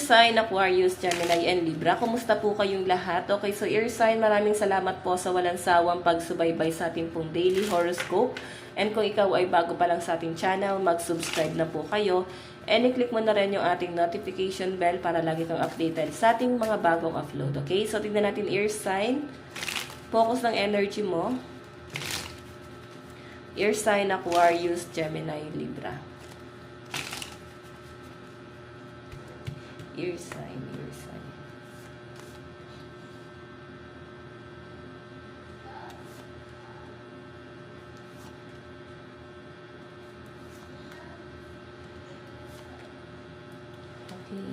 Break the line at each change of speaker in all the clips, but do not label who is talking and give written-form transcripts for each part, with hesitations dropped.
sign, Aquarius, Gemini, and Libra. Kumusta po kayong lahat? Okay, so ear sign, maraming salamat po sa walang sawang pagsubaybay sa ating pong daily horoscope. And kung ikaw ay bago pa lang sa ating channel, mag-subscribe na po kayo. And i-click mo na rin yung ating notification bell para lagi kang updated sa ating mga bagong upload. Okay, so tignan natin ear sign. Focus ng energy mo. Ear sign, Aquarius, Gemini, Libra. Ear sign, ear sign. Okay.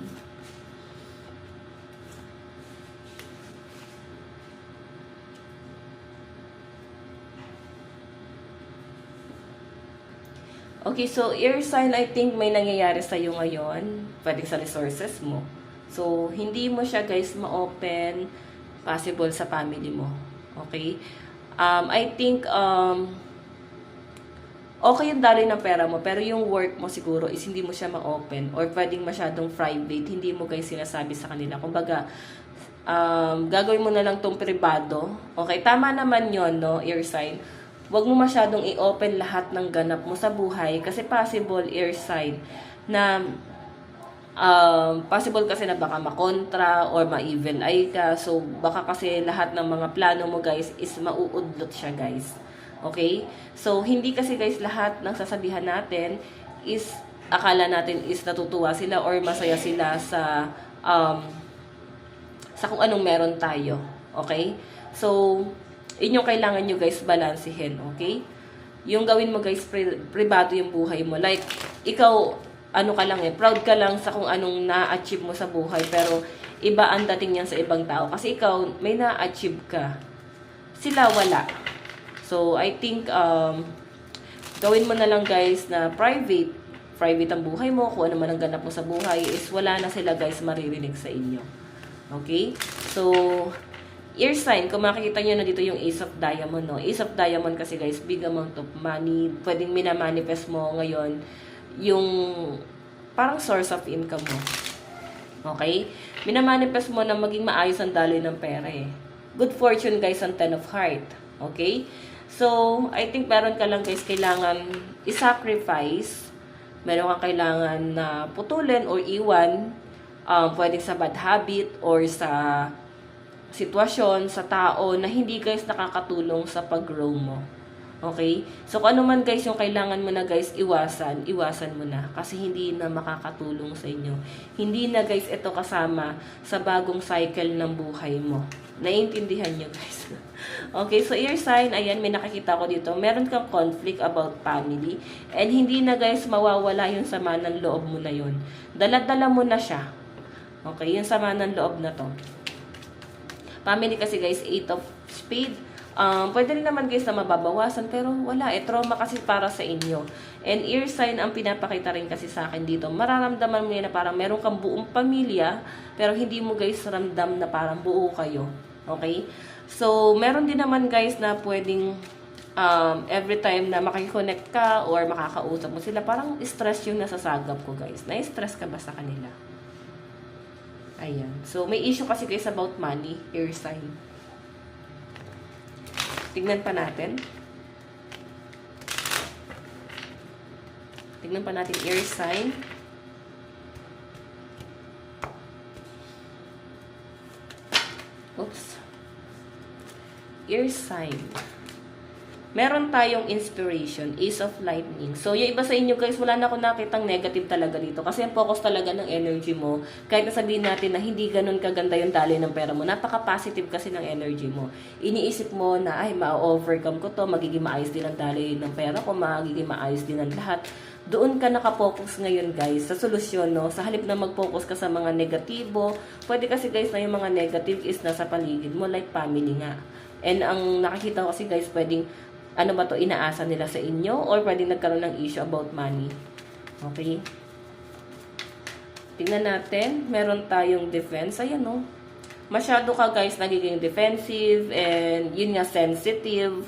Okay, so ear sign, I think may nangyayari sa iyo ngayon, pwede sa resources mo. So, hindi mo siya guys ma-open, possible sa family mo. Okay? I think, okay yung daloy ng pera mo, pero yung work mo siguro is hindi mo siya ma-open or pwedeng masyadong private, hindi mo guys sinasabi sa kanila. Kumbaga, gagawin mo na lang tong privado. Okay, tama naman yon, no, ear sign. Huwag mo masyadong i-open lahat ng ganap mo sa buhay kasi possible ear sign na possible kasi na baka makontra or ma-evil eye ka. So, baka kasi lahat ng mga plano mo guys is mauudlot siya guys. Okay? So, hindi kasi guys lahat ng sasabihan natin is akala natin is natutuwa sila or masaya sila sa kung anong meron tayo. Okay? So, yung kailangan nyo guys balansehin, okay? Yung gawin mo guys, privado yung buhay mo. Like, ikaw, ano ka lang proud ka lang sa kung anong na-achieve mo sa buhay. Pero, iba ang dating yan sa ibang tao. Kasi ikaw, may na-achieve ka. Sila, wala. So, I think, gawin mo na lang guys na private. Private ang buhay mo. Kung ano man ang ganap mo sa buhay, is wala na sila guys maririnig sa inyo. Okay? So, ear sign, kung makikita nyo na dito yung Ace of Diamond, no? Ace of Diamond kasi guys, big amount of money. Pwedeng minamanifest mo ngayon yung parang source of income mo. Okay? Minamanifest mo na maging maayos ang daloy ng pera eh. Good fortune guys ang 10 of Heart. Okay? So, I think meron ka lang guys kailangan i-sacrifice. Meron kang kailangan na putulin or iwan. Pwedeng sa bad habit or sa sitwasyon, sa tao na hindi guys nakakatulong sa pag-grow mo. Okay? So, kung ano man guys yung kailangan mo na guys iwasan mo na. Kasi hindi na makakatulong sa inyo. Hindi na guys ito kasama sa bagong cycle ng buhay mo. Naiintindihan nyo guys. Okay, so ear sign, ayan, may nakikita ko dito. Meron kang conflict about family. And hindi na guys mawawala yung sama ng loob mo na yun. Dala-dala mo na siya. Okay, yung sama ng loob na to. Family kasi guys, 8 of Spade. Pwede rin naman guys na mababawasan, pero wala trauma kasi para sa inyo. And ear sign ang pinapakita rin kasi sa akin dito. Mararamdaman mo yan na parang meron kang buong pamilya, pero hindi mo guys ramdam na parang buo kayo. Okay? So, meron din naman guys na pwedeng every time na makikonnect ka or makakausap mo sila, parang stress yung nasasagap ko guys. Na-stress ka ba sa kanila? Ayan. So, may issue kasi guys about money, ear sign. Tignan pa natin. Tignan pa natin ear sign. Oops. Ear sign. Meron tayong inspiration, Ace of Lightning. So, yung iba sa inyo guys, wala na akong nakitang negative talaga dito. Kasi ang focus talaga ng energy mo, kahit nasabihin natin na hindi ganun kaganda yung daloy ng pera mo, napaka-positive kasi ng energy mo. Iniisip mo na, ay, ma-overcome ko to, magiging maayos din ang daloy ng pera ko, magiging maayos din ang lahat. Doon ka nakapokus ngayon guys, sa solusyon, no? Sa halip na mag-focus ka sa mga negatibo, pwede kasi guys na yung mga negative is nasa paligid mo, like family nga. And ang nakikita ko kasi guys, pwedeng ano ba to, inaasa nila sa inyo or pwedeng nagkaroon ng issue about money. Okay? Tingnan natin. Meron tayong defense. Ayan, no? Masyado ka, guys, nagiging defensive and yun nga, sensitive.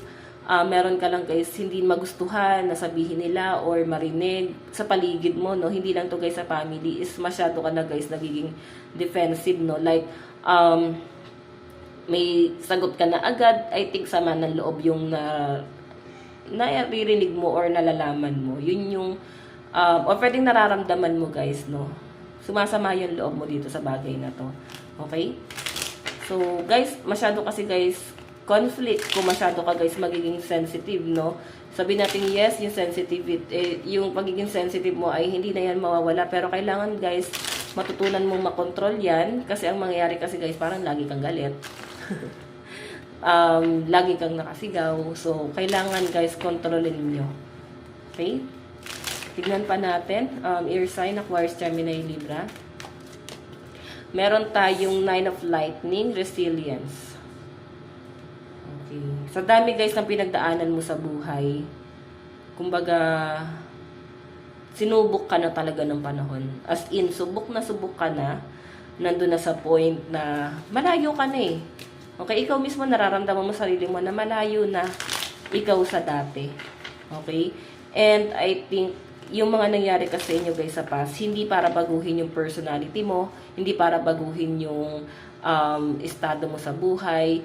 meron ka lang guys hindi magustuhan na sabihin nila or marinig sa paligid mo, no? Hindi lang to guys sa family, is masyado ka na guys nagiging defensive, no? Like, may sagot ka na agad. I think sama ng loob yung naririnig mo or nalalaman mo. Yun yung, or pwedeng nararamdaman mo guys, no? Sumasama yung loob mo dito sa bagay na to. Okay? So, guys, masyado kasi guys, conflict, kung masyado ka guys magiging sensitive, no? Sabi natin yes, yung sensitivity, yung pagiging sensitive mo ay hindi na yan mawawala, pero kailangan guys, matutunan mong makontrol yan, kasi ang mangyayari kasi guys, parang lagi kang galit. Lagi kang nakasigaw. So, kailangan guys, kontrolin nyo. Okay? Tignan pa natin, air sign, Aquarius, Gemini, Libra. Meron tayong 9 of Lightning, resilience. Okay. Sa dami guys ng pinagdaanan mo sa buhay, kumbaga, sinubok ka na talaga ng panahon. As in, subok ka na, nandun na sa point na malayo ka na eh. Okay, ikaw mismo nararamdaman mo sarili mo na malayo na ikaw sa dati. Okay? And I think, yung mga nangyari kasi sa inyo guys sa past, hindi para baguhin yung personality mo, hindi para baguhin yung estado mo sa buhay.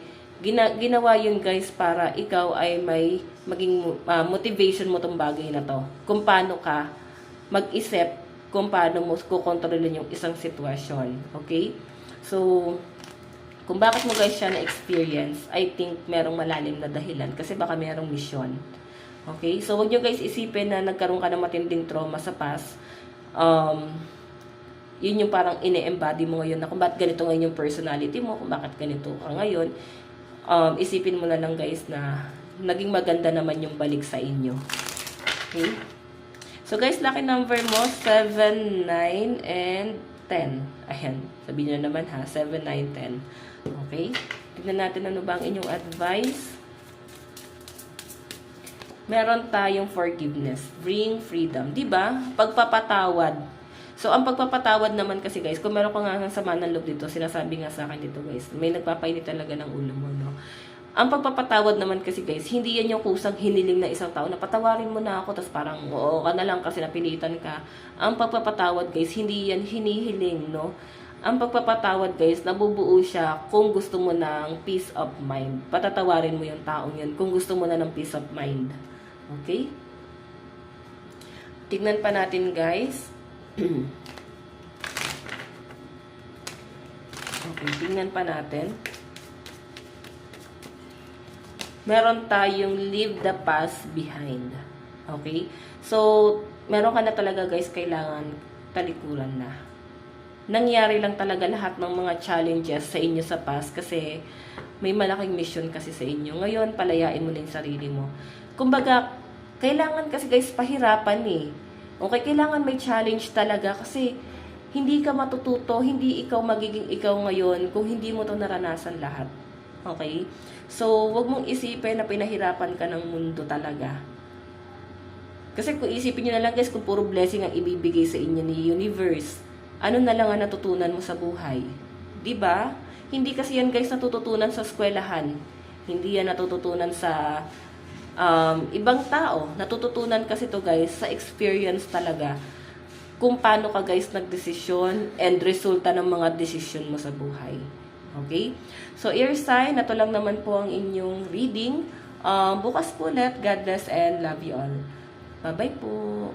Ginawa yun guys para ikaw ay may maging motivation mo tong bagay na to. Kung paano ka mag-isip, kung paano mo kukontrolin yung isang sitwasyon. Okay? So, kung bakit mo guys siya na-experience, I think merong malalim na dahilan kasi baka merong mission. Okay? So, huwag nyo guys isipin na nagkaroon ka ng matinding trauma sa past. Yun yung parang ine-embody mo ngayon na kung bakit ganito ngayon yung personality mo, kung bakit ganito ka ngayon. Isipin mo na lang guys na naging maganda naman yung balik sa inyo. Okay? So guys, lucky number mo, 7, 9, and 10. Ayan. Sabihin nyo naman ha, 7, 9, 10. Okay? Tignan natin ano ba ang inyong advice. Meron tayong forgiveness. Bring freedom. Diba? Pagpapatawad. So, ang pagpapatawad naman kasi guys, kung meron ka nga sama ng loob dito, sinasabi nga sa akin dito guys, may nagpapainit talaga ng ulo mo, no? Ang pagpapatawad naman kasi guys, hindi yan yung kusang hiniling na isang tao na patawarin mo na ako, tapos parang oo ka na lang kasi napilitan ka. Ang pagpapatawad guys, hindi yan hinihiling, no? Ang pagpapatawad guys, nabubuo siya kung gusto mo ng peace of mind. Patatawarin mo yung taong yun kung gusto mo na ng peace of mind. Okay? Tignan pa natin guys. Okay, tingnan pa natin. Meron tayong leave the past behind. Okay? So, meron ka na talaga guys, kailangan talikuran na. Nangyari lang talaga lahat ng mga challenges sa inyo sa past kasi may malaking mission kasi sa inyo. Ngayon, palayain mo na yung sarili mo. Kumbaga, kailangan kasi guys, pahirapan eh. Okay, kailangan may challenge talaga kasi hindi ka matututo, hindi ikaw magiging ikaw ngayon kung hindi mo to naranasan lahat. Okay? So, wag mong isipin na pinahirapan ka ng mundo talaga. Kasi kung isipin nyo na lang guys, kung puro blessing ang ibibigay sa inyo ni universe, ano na lang ang natutunan mo sa buhay? 'Di ba? Hindi kasi yan guys natututunan sa eskwelahan. Hindi yan natututunan sa ibang tao. Natututunan kasi to guys sa experience talaga kung paano ka guys nagdesisyon and resulta ng mga desisyon mo sa buhay. Okay? So, air sign, na to lang naman po ang inyong reading. Bukas po ulit. God bless and love you all. Bye-bye po.